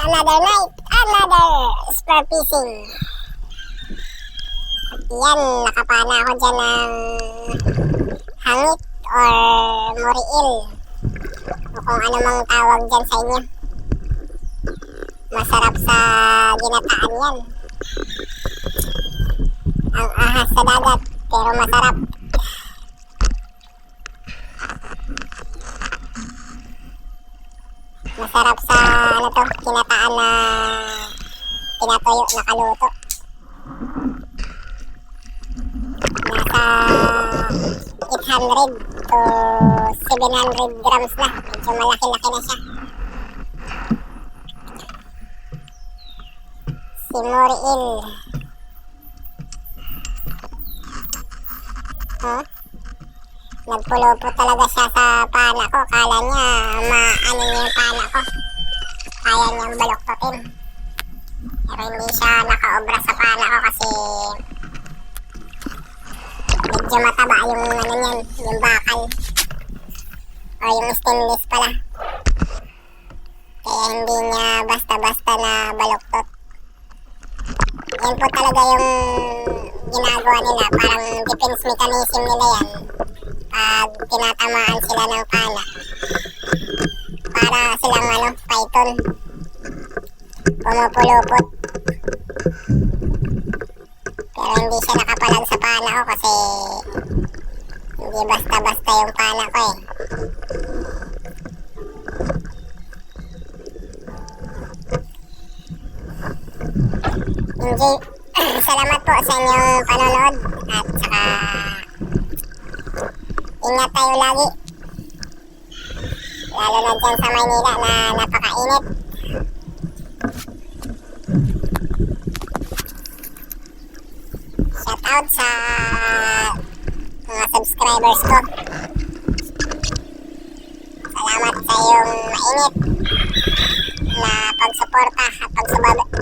Another night, another spare fishing. Yan, nakapana ako dyan ng hangit or moriil o kung ano mang tawag dyan sa inyo. Masarap sa ginataan yan. Ang ahas sa dagat pero masarap. Masarap sa ano to, ginataan na pinatuyo, nakaluto. Nasa 800 to 700 grams na. Medyo malaki-laki na siya. Si moriil. Nagpulupot talaga siya sa pana ko. Kala niya maano niya yung pana ko. Kaya niyang baloktotin. Pero hindi siya nakaobra sa pana ko kasi medyo mataba yung ano niyan, yung bakal. O yung stainless pala. Kaya hindi niya basta-basta na baloktot. Yan po talaga yung ginagawa nila. Parang defense mechanism nila yan. Pag tinatamaan sila ng pana. Para silang python. Pumupulupot. Pero hindi siya nakapalag sa pana ko kasi hindi basta-basta yung pana ko eh. Hindi. Salamat po sa inyong panonood at saka ingat tayo lagi. Lalo na dyan sa Maynila na napakainit. Shout out sa mga subscribers ko. Salamat sa iyong mainit na pagsuporta at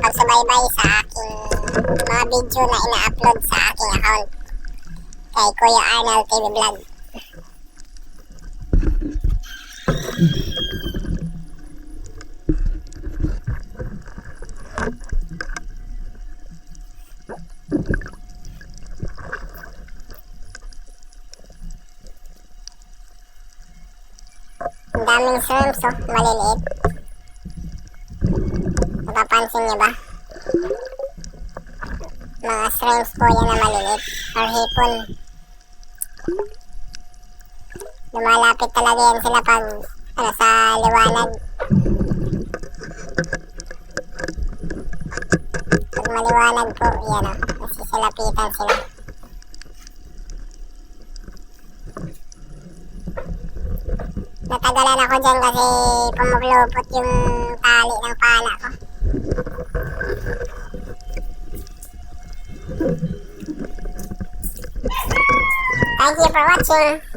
pagsubaybay sa aking mga video na ina-upload sa aking account kay Kuya Arnel TV Vlog. Ang daming shrimps maliliit. Napapansin niyo ba? Mga shrimps po yan na maliliit or hipon. Lumalapit talaga yan sila pag sa liwanag. Pag maliwanag po, yan nasisilapitan sila. Natagalan ako dyan kasi pumuklupot yung tali ng pana ko. Thank you for watching.